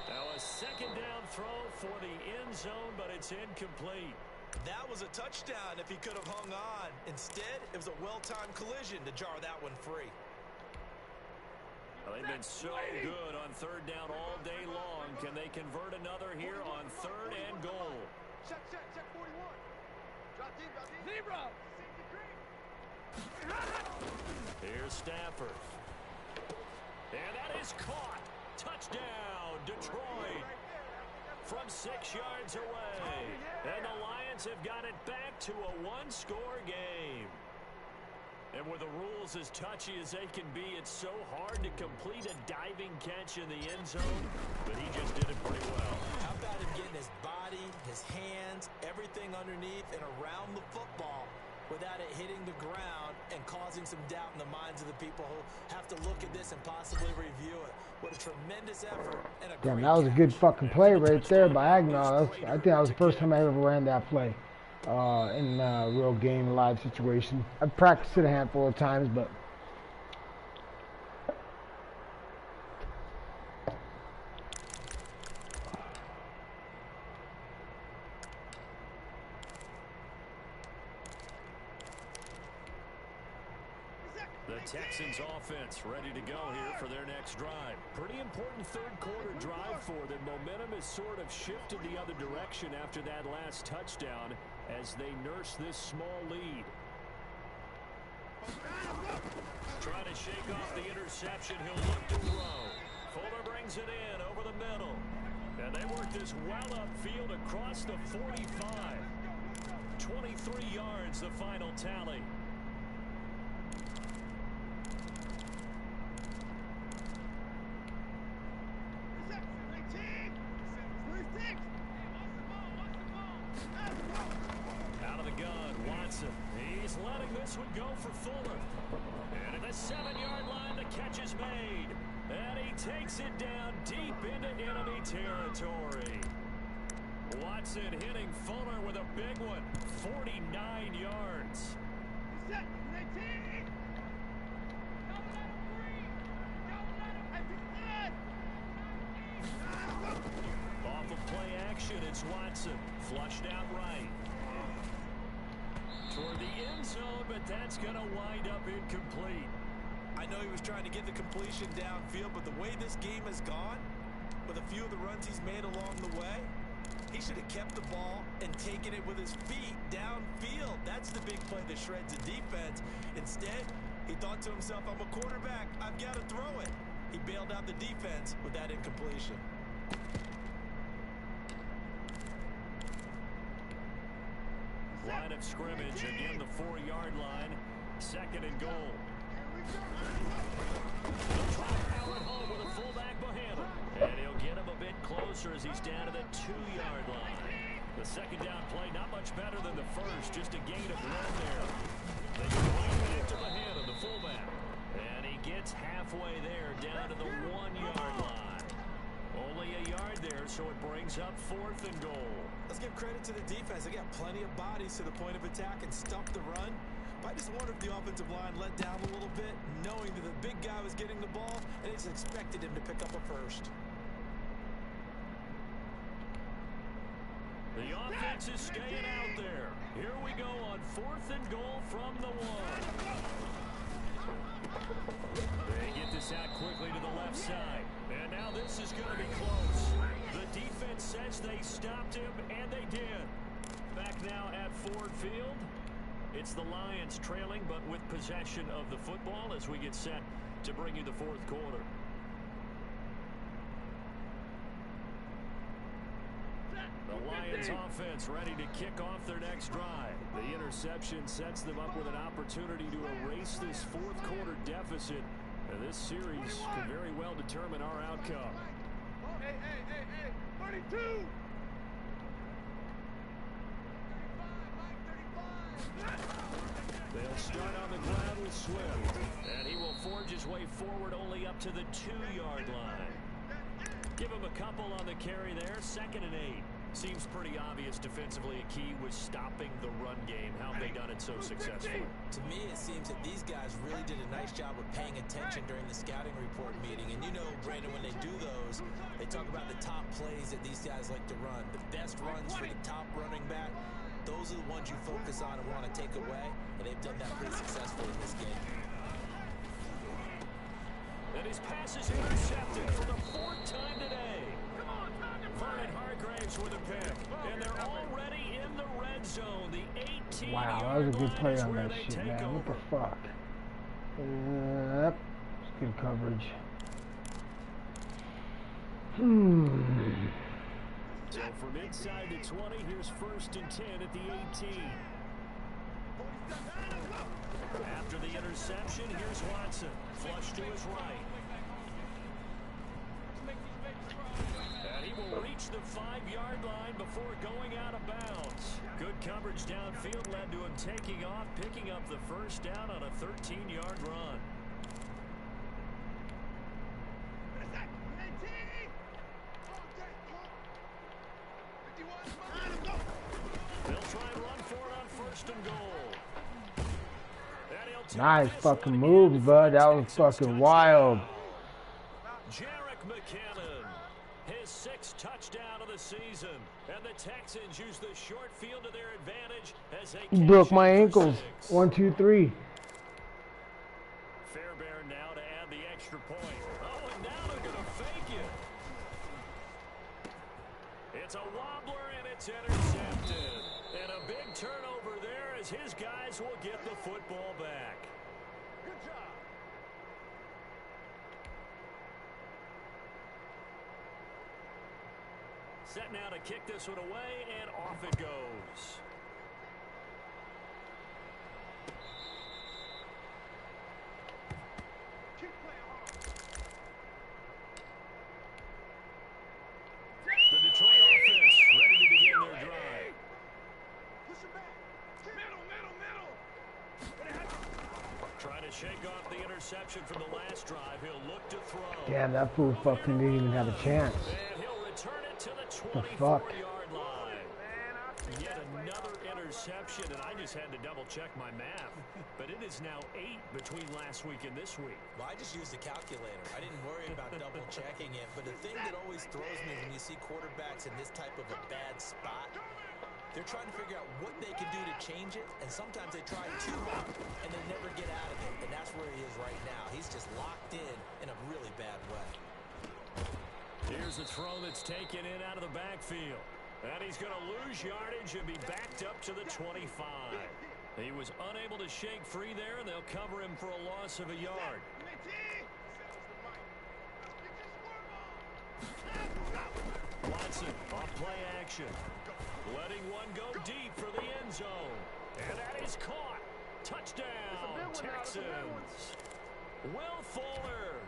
S1: Now a 2nd down throw for the end zone, but it's incomplete.
S3: That was a touchdown if he could have hung on. Instead, it was a well-timed collision to jar that one free.
S1: Well, they've been so good on 3rd down all day long. Can they convert another here on 3rd and goal?
S4: Check 41. Drop deep. Zebra.
S1: Here's Stafford. And that is caught. Touchdown, Detroit. From 6 yards away. And the Lions have got it back to a 1-score game. And with the rules as touchy as they can be, it's so hard to complete a diving catch in the end zone. But he just did it pretty well.
S3: How about him getting his body, his hands, everything underneath and around the football without it hitting the ground and causing some doubt in the minds of the people who have to look at this and possibly review it. What a tremendous effort and a
S2: Damn,
S3: great
S2: that was a good
S3: catch.
S2: fucking play right there by Aguilar. I think that was the first time I ever ran that play in a real game, live situation. I've practiced it a handful of times, but
S1: The Texans offense ready to go here for their next drive. Pretty important third quarter drive for them. Momentum has sort of shifted the other direction after that last touchdown as they nurse this small lead. Trying to shake off the interception. He'll look to throw. Fuller brings it in over the middle. And they work this well upfield across the 45. 23 yards the final tally. Out of the gun, Watson. He's letting this one go for Fuller. And at the 7-yard line, the catch is made. And he takes it down deep into enemy territory. Watson hitting Fuller with a big one. 49 yards. Off of play action, it's Watson. Flushed out right. Toward the end zone, but that's going to wind up incomplete.
S3: I know he was trying to get the completion downfield, but the way this game has gone, with a few of the runs he's made along the way, he should have kept the ball and taken it with his feet downfield. That's the big play that shreds the defense. Instead, he thought to himself, I'm a quarterback, I've got to throw it. He bailed out the defense with that incompletion.
S1: Line of scrimmage, again the 4-yard line. 2nd and goal. He'll try to power it home with a fullback behind him. And he'll get him a bit closer as he's down to the 2-yard line. The second down play, not much better than the first, just a gain of 1 there. They can play it into the hand of the fullback. And he gets halfway there, down to the 1-yard line. Only a yard there, so it brings up 4th and goal.
S3: Let's give credit to the defense. They got plenty of bodies to the point of attack and stumped the run. But I just wonder if the offensive line let down a little bit, knowing that the big guy was getting the ball, and they just expected him to pick up a first.
S1: The offense is staying out there. Here we go on 4th and goal from the 1. They get this out quickly to the left side. And now this is going to be close. The defense says they stopped him, and they did. Back now at Ford Field. It's the Lions trailing, but with possession of the football as we get set to bring you the 4th quarter. The Lions offense ready to kick off their next drive. The interception sets them up with an opportunity to erase this 4th quarter deficit. And this series could very well determine our outcome.
S4: Hey, 32! 35.
S1: They'll start on the ground with Swift. And he will forge his way forward only up to the 2-yard line. Give him a couple on the carry there. 2nd and 8. Seems pretty obvious defensively a key was stopping the run game. How have they done it so successfully?
S3: To me, it seems that these guys really did a nice job of paying attention during the scouting report meeting. And you know, Brandon, when they do those, they talk about the top plays that these guys like to run. The best runs for the top running back, those are the ones you focus on and want to take away. And they've done that pretty successfully in this game.
S1: And his pass is intercepted for the 4th time today. Vernon Hargraves with a pick. And they're already in the red zone. The 18-yard
S2: wow, that was a good play on
S1: where
S2: that
S1: they
S2: shit,
S1: take
S2: man.
S1: over.
S2: What the fuck? Yep. It's good coverage.
S1: So from inside the 20, here's 1st and 10 at the 18. After the interception, here's Watson. Flush to his right. And he will reach reached the 5-yard line before going out of bounds. Good coverage downfield led to him taking off, picking up the first down on a 13-yard run. They'll try and run for it on first and goal.
S2: Nice fucking moves, bud. That was fucking wild.
S1: McKinnon, his 6th touchdown of the season, and the Texans use the short field to their advantage as they
S2: broke my ankles. 1, 2, 3.
S1: Fairbairn now to add the extra point. Oh, and now they're going to fake it. It's a wobbler and it's intercepted. And a big turnover there as his guys will get the football back.
S4: Good job.
S1: Set now to kick this one away, and off it goes. The Detroit offense ready to begin their drive.
S4: Push him back. Middle.
S1: Trying to shake off the interception from the last drive. He'll look to throw.
S2: Damn, that fool fucking didn't even have a chance.
S1: And he'll return it to the
S2: The fuck?
S1: 24-yard line. Yet another interception, and I just had to double-check my math. But it is now 8 between last week and this week.
S3: Well, I just used a calculator. I didn't worry about double-checking it. But the thing that always throws me when you see quarterbacks in this type of a bad spot, they're trying to figure out what they can do to change it, and sometimes they try too hard, and they never get out of it, and that's where he is right now. He's just locked in a really bad way.
S1: Here's a throw that's taken in out of the backfield. And he's going to lose yardage and be backed up to the 25. He was unable to shake free there, and they'll cover him for a loss of a yard. Watson off play action. Letting one go deep for the end zone. And that is caught. Touchdown, Texans. Will Fuller,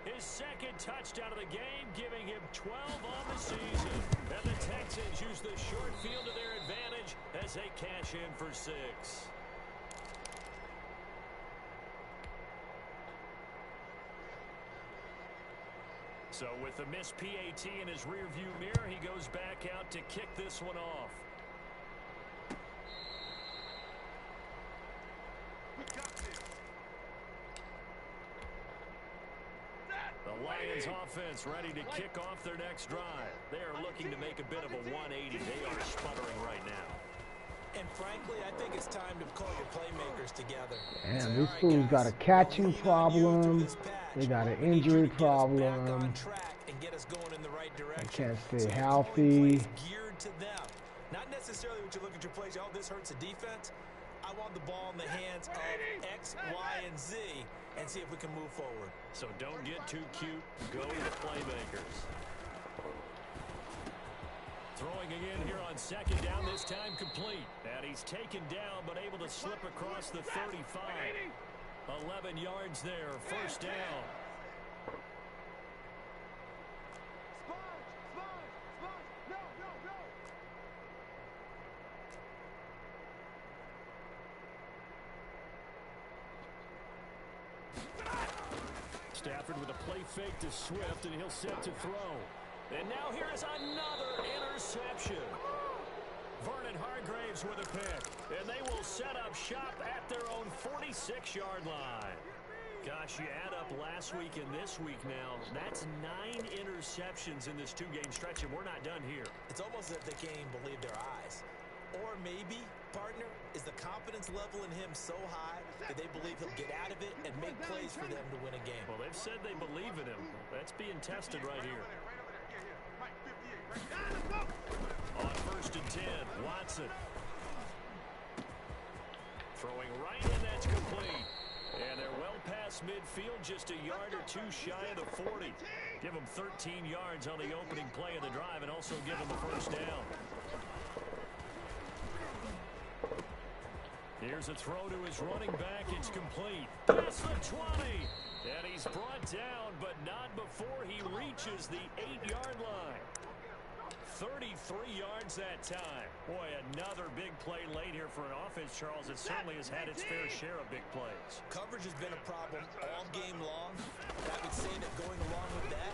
S1: his 2nd touchdown of the game, giving him 12 on the season. And the Texans use the short field to their advantage as they cash in for 6. So with the missed PAT in his rearview mirror, he goes back out to kick this one off. The Lions offense ready to kick off their next drive. They are looking to make a bit of a 180. They are sputtering right now.
S3: And frankly, I think it's time to call your playmakers together.
S2: Damn, this fool's got a catching problem. They got an injury problem. They can't stay healthy.
S3: Geared to them. Not necessarily what you look at your plays. Oh, this hurts the defense. I want the ball in the hands of X, Y, and Z and see if we can move forward.
S1: So don't get too cute. Go to the playmakers. Throwing again here on 2nd down, this time complete. And he's taken down but able to slip across the 35. 11 yards there, 1st down. Stafford with a play fake to Swift, and he'll set to throw. And now here is another interception. Vernon Hargraves with a pick. And they will set up shop at their own 46-yard line. Gosh, you add up last week and this week now. That's 9 interceptions in this 2-game stretch, and we're not done here.
S3: It's almost as if they can't even believe their eyes. Or maybe, partner, is the confidence level in him so high that they believe he'll get out of it and make plays for them to win a game.
S1: Well, they've said they believe in him. That's being tested right here. On 1st and 10, Watson. Throwing right, and that's complete. And they're well past midfield, just a yard or 2 shy of the 40. Give them 13 yards on the opening play of the drive and also give them a 1st down. Here's a throw to his running back. It's complete. Past the 20. And he's brought down, but not before he reaches the 8-yard line. 33 yards that time. Boy, another big play late here for an offense, Charles. It certainly has had its fair share of big plays.
S3: Coverage has been a problem all game long. I would say that going along with that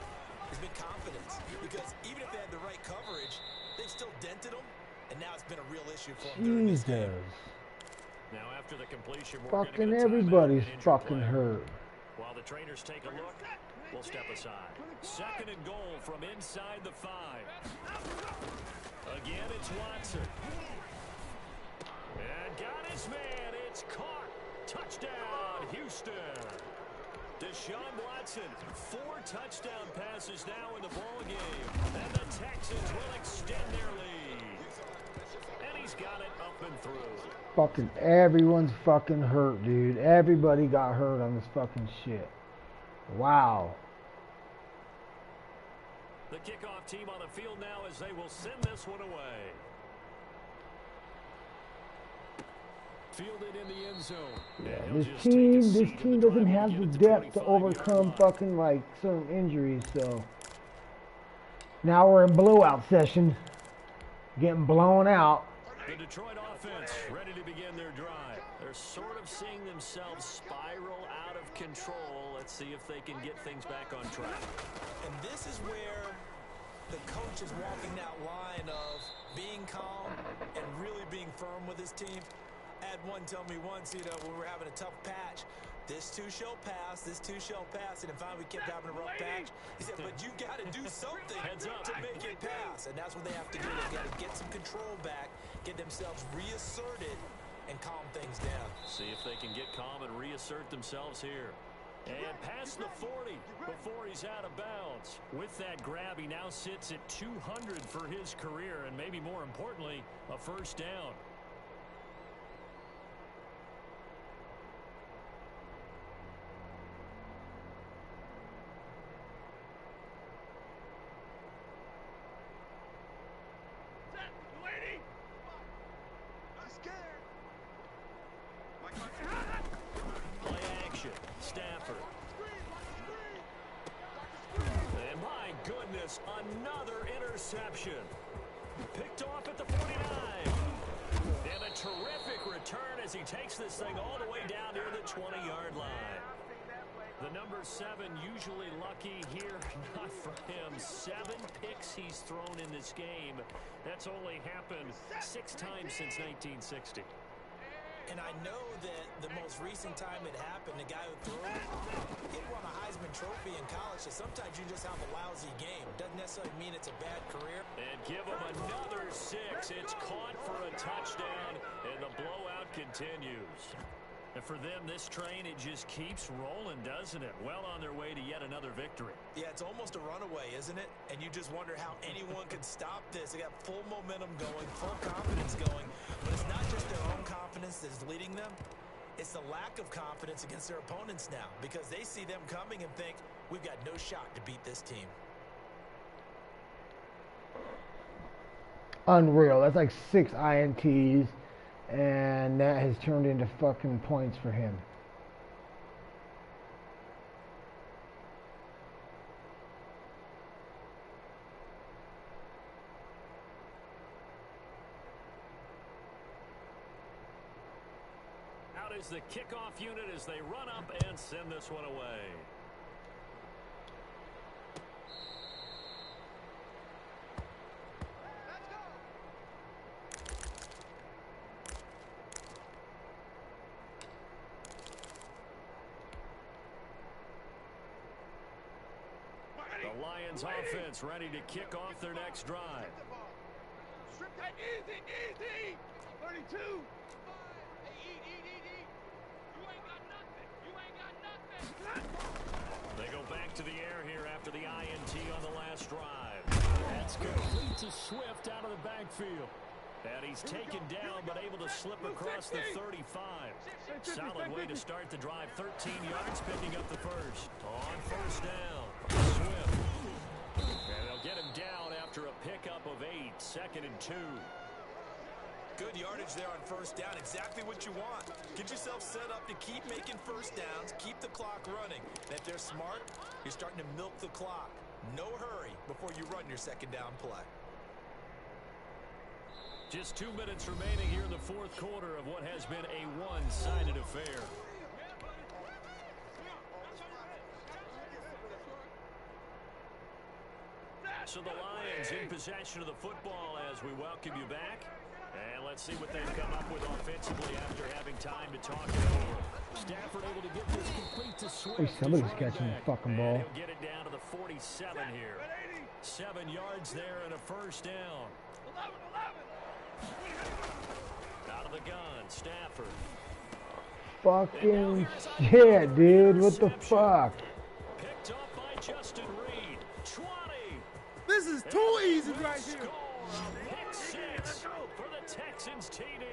S3: has been confidence. Because even if they had the right coverage, they've still dented them. And now it's been a real issue for them during this game.
S1: Now after the completion, we're
S2: Fucking everybody's fucking hurt.
S1: While the trainers take a look, we'll step aside. 2nd and goal from inside the 5. Again, it's Watson. And got his man. It's caught. Touchdown, Houston. Deshaun Watson, 4 touchdown passes now in the ballgame. And the Texans will extend their lead. And he's got it up and through.
S2: Fucking everyone's fucking hurt, dude. Everybody got hurt on this fucking shit. Wow.
S1: The kickoff team on the field now as they will send this one away. Fielded in the end zone.
S2: Yeah, this team doesn't have the depth to overcome fucking like some injuries, so now we're in blowout session. Getting blown out.
S1: The Detroit offense ready to begin their drive. They're sort of seeing themselves spiral out of control. Let's see if they can get things back on track.
S3: And this is where the coach is walking that line of being calm and really being firm with his team. I had one tell me once, you know, when we were having a tough patch, this too shall pass, this too shall pass, and then finally we kept having a rough patch. He said, but you got to do something to make it pass, and that's what they have to do. They've got to get some control back, get themselves reasserted, and calm things down.
S1: See if they can get calm and reassert themselves here. And past the 40 before he's out of bounds. With that grab, he now sits at 200 for his career, and maybe more importantly, a first down. Another interception. Picked off at the 49. And a terrific return as he takes this thing all the way down near the 20-yard line. The number 7 usually lucky here, not for him. 7 picks he's thrown in this game. That's only happened 6 times since 1960.
S3: And I know that the most recent time it happened, the guy who threw it, he won a Heisman Trophy in college, so sometimes you just have a lousy game. Doesn't necessarily mean it's a bad career.
S1: And give him another 6. It's caught for a touchdown, and the blowout continues. And for them, this train, it just keeps rolling, doesn't it? Well on their way to yet another victory.
S3: Yeah, it's almost a runaway, isn't it? And you just wonder how anyone could stop this. They got full momentum going, full confidence going. But it's not just their own confidence that's leading them. It's the lack of confidence against their opponents now, because they see them coming and think, we've got no shot to beat this team.
S2: Unreal. That's like 6 INTs. And that has turned into fucking points for him.
S1: Out is the kickoff unit as they run up and send this one away. The Lions offense ready to kick off their next drive.
S4: Strip that easy, easy. 32. Hey, eat. You ain't got nothing. You ain't got nothing.
S1: They go back to the air here after the INT on the last drive. That's complete to Swift out of the backfield. And he's taken down, but able to slip across the 35. Solid way to start the drive. 13 yards, picking up the first. On first down, Swift. And they'll get him down after a pickup of 8. 2nd and 2.
S3: Good yardage there on first down. Exactly what you want. Get yourself set up to keep making first downs, keep the clock running. And if they're smart, you're starting to milk the clock. No hurry before you run your second down play.
S1: Just 2 minutes remaining here in the fourth quarter of what has been a one-sided affair. So the Lions in possession of the football as we welcome you back. And let's see what they've come up with offensively after having time to talk it over. Stafford able to get this complete to Swift.
S2: Hey, somebody's catching the fucking ball.
S1: And he'll get it down to the 47 here. 7 yards there and a first down. Out of the gun, Stafford.
S2: Fucking shit, dude. What the fuck?
S1: Picked up by Justin Reed. 20.
S4: This is too easy right here.
S1: Pick 6 for the Texans TD.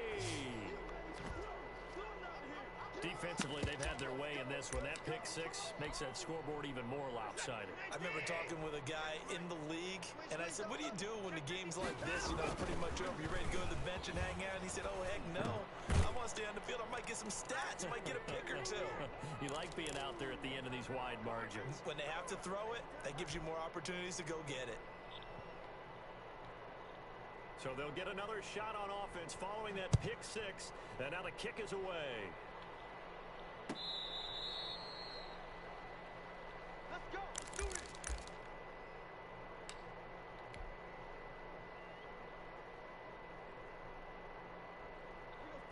S1: Defensively, they've had their way in this one. That pick 6 makes that scoreboard even more lopsided.
S3: I remember talking with a guy in the league, and I said, what do you do when the game's like this? You know, it's pretty much over. You ready to go to the bench and hang out? And he said, oh, heck no. I want to stay on the field. I might get some stats. I might get a pick or two.
S1: You like being out there at the end of these wide margins.
S3: When they have to throw it, that gives you more opportunities to go get it.
S1: So they'll get another shot on offense following that pick 6, and now the kick is away.
S4: Let's go. Let's do it.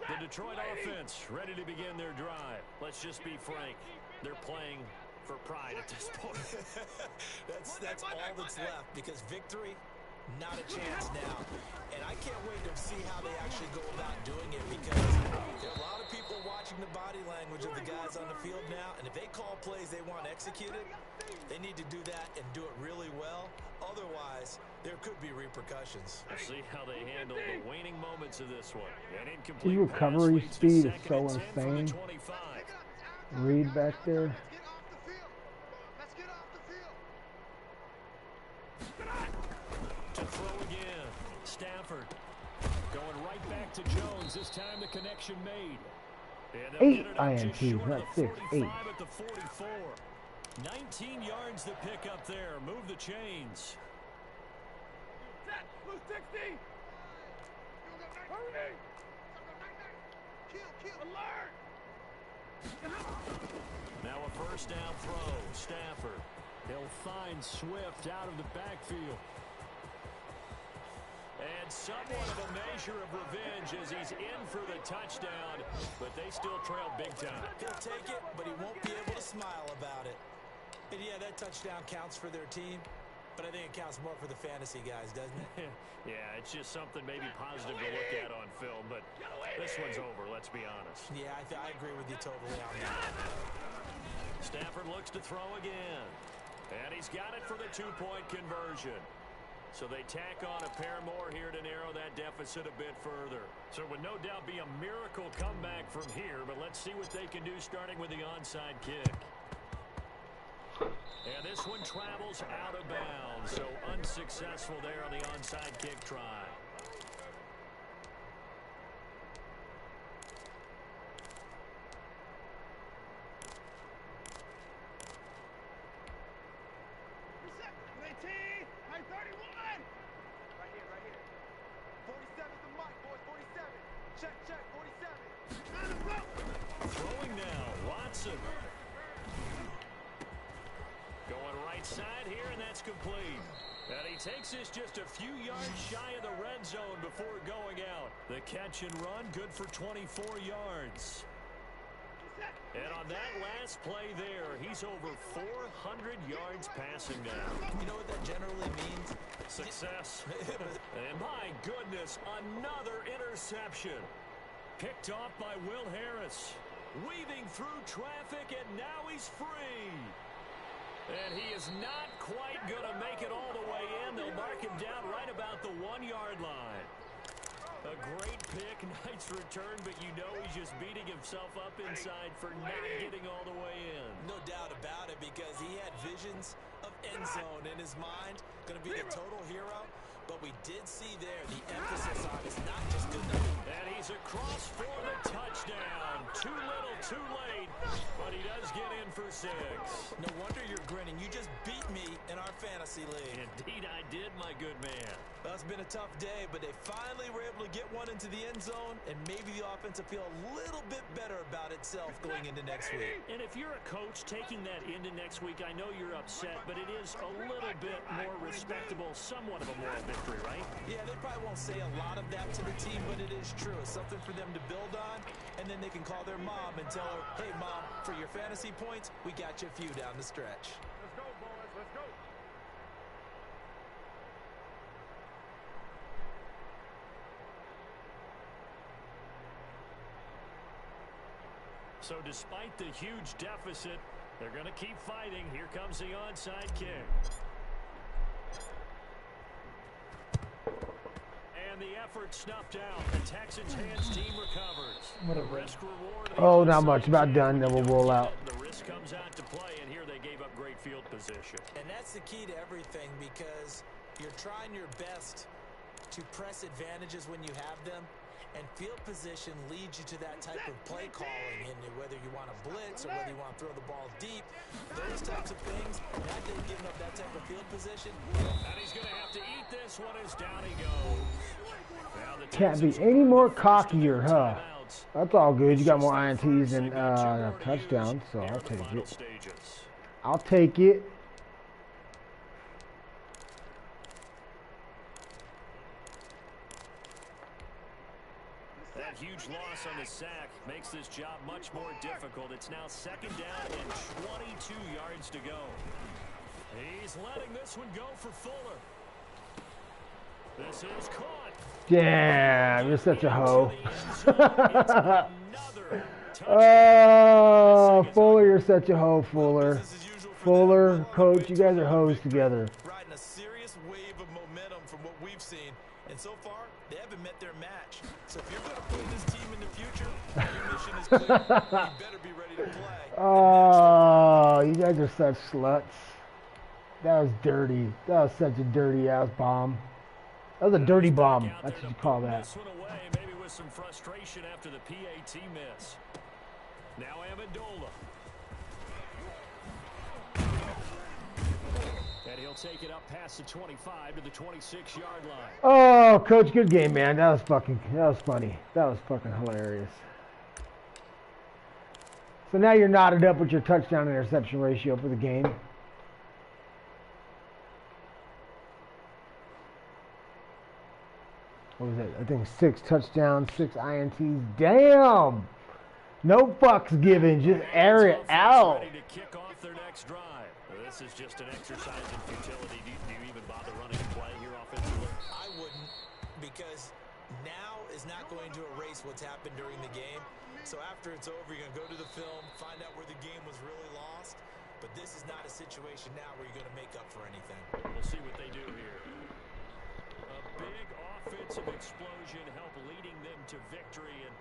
S1: The Detroit offense ready to begin their drive. Let's just be frank. They're playing for pride at this point.
S3: That's all that's left, because victory, not a chance now. And I can't wait to see how they actually go about doing it, because there are a lot of people watching the body language of the guys on the field now, and if they call plays they want executed, they need to do that and do it really well. Otherwise, there could be repercussions.
S1: We'll see how they handle the waning moments of this one. An
S2: His
S1: incomplete
S2: recovery
S1: pass leads to
S2: speed is
S1: 2nd
S2: so
S1: and 10 from the
S2: insane.
S1: 25.
S2: Reed back there.
S4: Let's get off the field. Let's get off the field.
S1: To throw again. Stafford going right back to Jones. This time the connection made. And they'll
S2: 8
S1: get it up just
S2: INTs,
S1: short
S2: not
S1: of the
S2: 6, 8.
S1: 45 at the 44. 19 yards to pick up there. Move the chains.
S4: Set. Blue 60. Hurry. Kill. Alert.
S1: Now a first down throw. Stafford. He'll find Swift out of the backfield. And somewhat of a measure of revenge as he's in for the touchdown, but they still trail big time.
S3: He'll take it, but he won't be able to smile about it. And yeah, that touchdown counts for their team, but I think it counts more for the fantasy guys, doesn't it?
S1: Yeah, it's just something maybe positive to look at on film, but this one's over, let's be honest.
S3: Yeah, I agree with you totally on that.
S1: Stafford looks to throw again, and he's got it for the 2-point conversion. So they tack on a pair more here to narrow that deficit a bit further. So it would no doubt be a miracle comeback from here, but let's see what they can do starting with the onside kick. And this one travels out of bounds, so unsuccessful there on the onside kick try.
S4: High 31. Right here. 47's the mark, boys. 47. Check. 47.
S1: Throwing now, Watson. Going right side here, and that's complete. And he takes this just a few yards shy of the red zone before going out. The catch and run, good for 24 yards. And on that last play there, he's over 400 yards passing now.
S3: You know what that generally means?
S1: Success. And my goodness, another interception. Picked off by Will Harris. Weaving through traffic, and now he's free. And he is not quite going to make it all the way in. They'll mark him down right about the 1-yard line. A great pick, nice return, but you know he's just beating himself up inside for not getting all the way in.
S3: No doubt about it, because he had visions of end zone in his mind. Going to be the total hero. But we did see there the emphasis on is not just good enough.
S1: And he's across for the touchdown. Too little, too late. But he does get in for 6.
S3: No wonder you're grinning. You just beat me in our fantasy league.
S1: Indeed I did, my good man.
S3: Well, it's been a tough day, but they finally were able to get one into the end zone, and maybe the offense will feel a little bit better about itself going into next week.
S5: And if you're a coach taking that into next week, I know you're upset, but it is a little bit more respectable, somewhat of a moral victory, right?
S3: Yeah, they probably won't say a lot of that to the team, but it is true. It's something for them to build on, and then they can call their mom and tell her, hey, Mom, for your fantasy points, we got you a few down the stretch.
S4: Let's go, boys. Let's go.
S5: So despite the huge deficit, they're going to keep fighting. Here comes the onside kick. And the effort snuffed out. The Texans' hands team recovers.
S2: What a
S5: The risk reward.
S2: Oh, not much. About done. Then we'll roll out.
S5: The risk comes out to play, and here they gave up great field position.
S3: And that's the key to everything, because you're trying your best to press advantages when you have them, and field position leads you to that type of play calling, and whether you want to blitz or whether you want to throw the ball deep, those types of things, that they've given up that type of field position.
S5: And he's going to have to eat this one as down he goes. Now the
S2: Can't be
S5: Texans
S2: any more
S5: forced
S2: cockier,
S5: into
S2: huh?
S5: timeouts.
S2: That's all good. You got more
S5: Just the
S2: INTs
S5: first
S2: and
S5: signature word
S2: touchdowns,
S5: used
S2: so
S5: here
S2: I'll
S5: in the
S2: take
S5: final
S2: it.
S5: stages.
S2: I'll take it.
S5: That huge loss on the sack makes this job much more difficult. It's now 2nd down and 22 yards to go. He's letting this one go for Fuller. This is caught.
S2: Damn, you're such a hoe.
S5: It's another touchdown.
S2: Oh, Fuller, you're such a hoe, Fuller.
S3: Business as usual for
S2: Fuller,
S3: them.
S2: coach, you guys are hoes together.
S3: Riding a serious wave of momentum from what we've seen, and so far, they haven't met their match. So if you're going to play this team in the future, your mission is clear. You better be ready to play.
S2: Oh, you guys are such sluts. That was dirty. That was such a dirty ass bomb. That was a dirty bomb.
S5: Out
S2: That's
S5: there
S2: what you
S5: to
S2: call
S5: put
S2: that.
S5: this one away, maybe with some frustration after the PAT miss. Now Amendola. And he'll take it up past the 25 to the 26-yard line.
S2: Oh, coach, good game, man. That was funny. That was fucking hilarious. So now you're knotted up with your touchdown interception ratio for the game. What was it? I think 6 touchdowns, 6 INTs. Damn! No fucks given. Just air it out.
S5: Ready to kick off their next drive. This is just an exercise in futility. Do you even bother running a play here offensively?
S3: I wouldn't, because now is not going to erase what's happened during the game. So after it's over, you're going to go to the film, find out where the game was really lost. But this is not a situation now where you're going to make up for anything.
S5: We'll see what they do here. A big offensive explosion help leading them to victory. And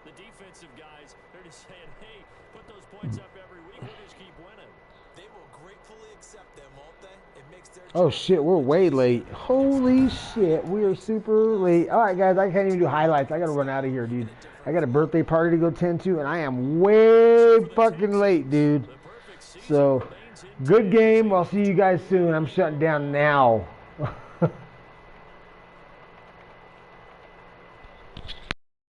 S5: the defensive guys, they're just saying, hey, put those points up every week. We'll just keep winning.
S3: They will gratefully accept them, won't they? It makes their
S2: Oh
S3: job
S2: shit, we're way late. Holy shit, we are super late. Alright guys, I can't even do highlights. I gotta run out of here, dude. I got a birthday party to go tend to, and I am way fucking late, dude. So, good game. I'll see you guys soon. I'm shutting down now.